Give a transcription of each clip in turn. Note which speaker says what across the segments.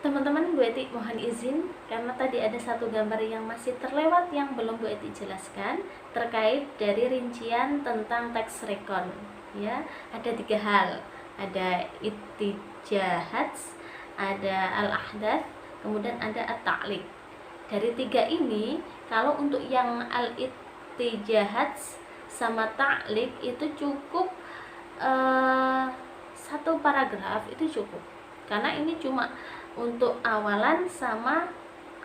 Speaker 1: Teman-teman, Bu Eti mohon izin karena tadi ada satu gambar yang masih terlewat yang belum Bu Eti jelaskan terkait dari rincian tentang teks rekon. Ya, ada 3 hal. Ada ittijahats, ada al-ahdath, kemudian ada at-ta'liq. Dari 3 ini, kalau untuk yang al-ittijahats sama ta'liq itu cukup satu paragraf itu cukup. Karena ini cuma untuk awalan sama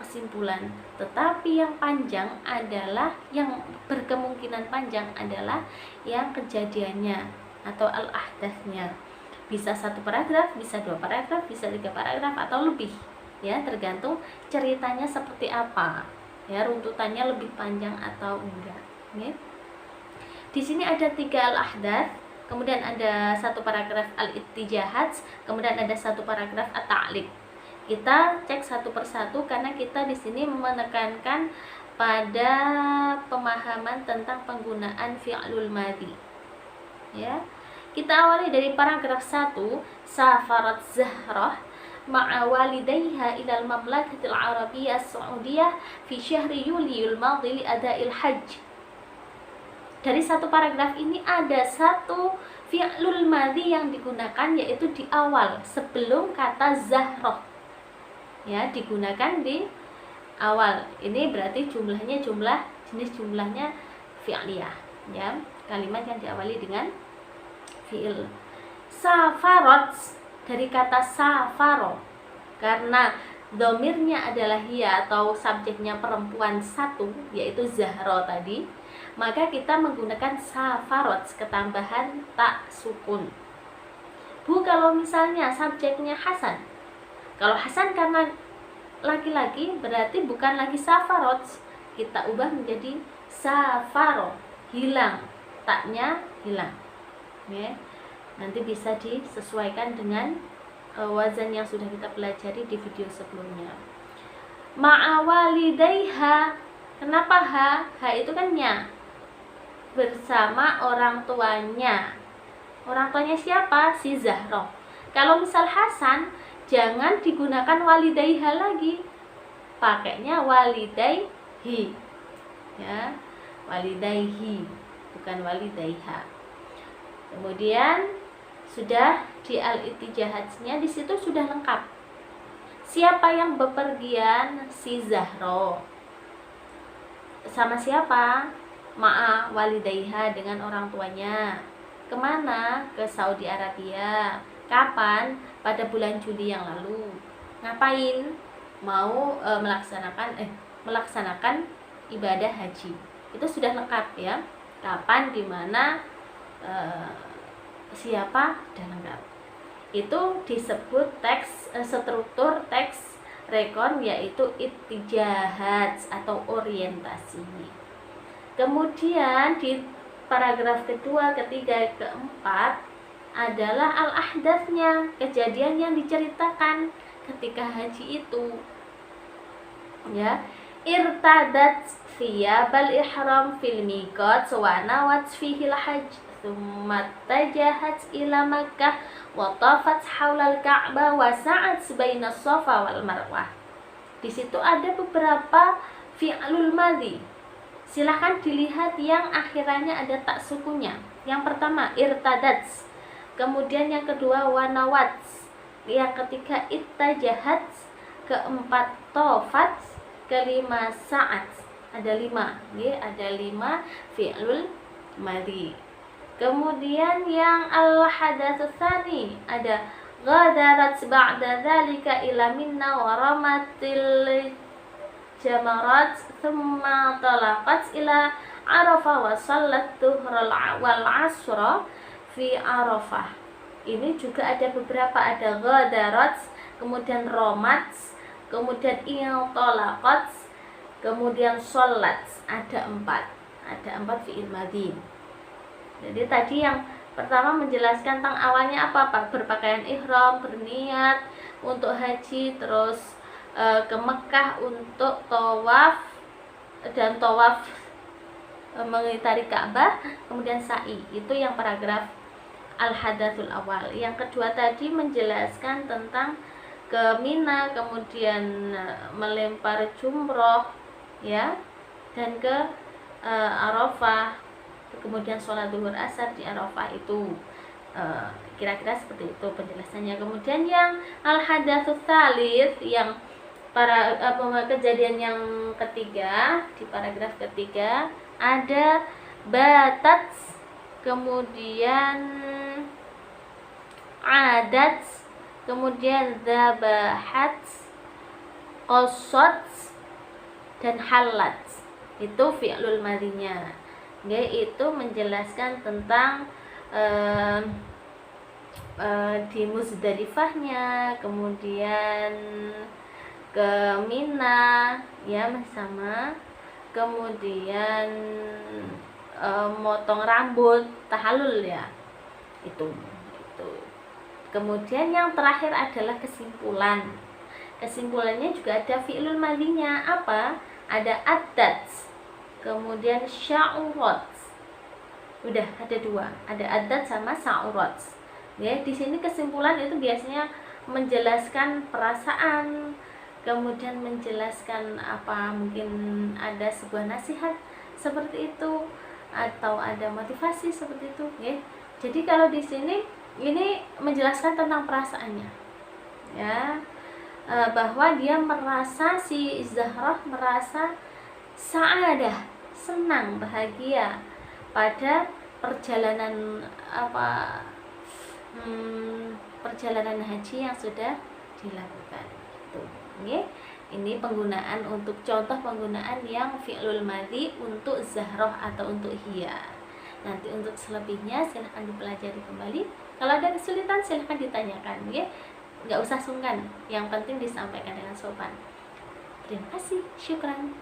Speaker 1: kesimpulan. Tetapi yang panjang adalah, yang berkemungkinan panjang adalah yang kejadiannya atau al-ahdatsnya. Bisa 1 paragraf, bisa 2 paragraf, bisa 3 paragraf atau lebih. Ya, tergantung ceritanya seperti apa. Ya, runtutannya lebih panjang atau enggak. Ya. Di sini ada 3 al-ahdats, kemudian ada 1 paragraf al-ittijahats, kemudian ada 1 paragraf at-ta'liq. Kita cek satu persatu karena kita di sini menekankan pada pemahaman tentang penggunaan fi'lul madhi. Ya. Kita awali dari paragraf 1, safarat Zahrah ma'a walidayha ilal mamlakatil arabiyyah as-saudiyah fi syahri Yuliyul madhi li ada'il hajj. Dari 1 paragraf ini ada 1 fi'lul madhi yang digunakan, yaitu di awal sebelum kata Zahrah. Ya, digunakan di awal. Ini berarti jumlahnya jenis jumlahnya fi'liyah, ya. Kalimat yang diawali dengan fi'il. Safarat dari kata safaro, karena domirnya adalah hiya atau subjeknya perempuan 1, yaitu Zahra tadi, maka kita menggunakan safarat ketambahan tak sukun. Bu, kalau misalnya subjeknya Hasan, kalau Hasan karena laki-laki berarti bukan lagi safarot, kita ubah menjadi safaro, hilang, taknya hilang. Ya. Nanti bisa disesuaikan dengan wazan yang sudah kita pelajari di video sebelumnya. Ma'awalidaiha, kenapa ha? Ha itu kan nya, bersama orang tuanya. Orang tuanya siapa? Si Zahra. Kalau misal Hasan, jangan digunakan walidaiha lagi, pakainya walidaihi, ya, walidaihi, bukan walidaiha. Kemudian sudah di al-ittijahatsnya, di situ sudah lengkap. Siapa yang bepergian? Si Zahra. Sama siapa? Ma'a walidaiha, dengan orang tuanya. Kemana? Ke Saudi Arabia. Kapan? Pada bulan Juli yang lalu. Ngapain? Mau melaksanakan ibadah haji. Itu sudah lengkap, ya. Kapan, di mana, siapa, dan lengkap. Itu disebut teks, struktur teks rekon, yaitu ittijahats atau orientasi. Kemudian di paragraf kedua, ketiga, keempat adalah al-ahdatsnya, kejadian yang diceritakan ketika haji itu. Ya, irtadat thiyabal ihram fil miqat wa nawat fihi al-hajj thumma tajahat ila Makkah wa tafat haulal Ka'bah wa sa'at baina Shafa wal Marwah. Di situ ada beberapa fi'lul madhi. Silahkan dilihat yang akhirannya ada tak sukunya. Yang pertama irtadat, kemudian yang kedua wanawat, yang ketiga ittajahat, keempat tofat, kelima saat. Ada 5, ya, ada 5 fi'lul madhi. Kemudian yang al-hadatsu tsani ada ghadarat ba'da dzalika ila minna wa ramatil jamarat thumma talaqat ila Arafah wa sallat dhuhral wal asra fi Arafah. Ini juga ada beberapa, ada ghadarat, kemudian romat, kemudian intalaqat, kemudian sholat. Ada 4 fi'il madhi. Jadi tadi yang pertama menjelaskan tentang awalnya apa? Berpakaian ihram, berniat untuk haji, terus ke Mekah untuk tawaf, dan tawaf mengitari Ka'bah, kemudian sa'i. Itu yang paragraf al-hadatsul awal. Yang kedua tadi menjelaskan tentang ke Mina, kemudian melempar jumroh ya, dan ke Arafah, kemudian sholat duhur asar di Arafah itu. Kira-kira seperti itu penjelasannya. Kemudian yang al-hadatsus tsalits, yang kejadian yang ketiga di paragraf ketiga, ada batat, kemudian adat, kemudian zabahat, qasat, dan halat. Itu fi'lul madhinya, yaitu menjelaskan tentang di Muzdalifahnya, kemudian ke Mina ya sama, kemudian motong rambut, tahallul ya, itu. Kemudian yang terakhir adalah kesimpulan. Kesimpulannya juga ada fi'lul madhinya. Apa? Ada adat, kemudian sya'urat. Udah ada dua, ada adat sama sya'urat. Ya, di sini kesimpulan itu biasanya menjelaskan perasaan, kemudian menjelaskan apa, mungkin ada sebuah nasihat seperti itu, atau ada motivasi seperti itu, ya. Jadi kalau di sini ini menjelaskan tentang perasaannya, ya, bahwa dia merasa, si Zahrah merasa sa'adah, senang, bahagia pada perjalanan perjalanan haji yang sudah dilakukan. Itu, ya. Ini penggunaan untuk contoh penggunaan yang fi'lul madhi untuk Zahrah atau untuk Hiya. Nanti untuk selebihnya silahkan dipelajari kembali. Kalau ada kesulitan silahkan ditanyakan, ya. Nggak usah sungkan, yang penting disampaikan dengan sopan. Terima kasih, syukran.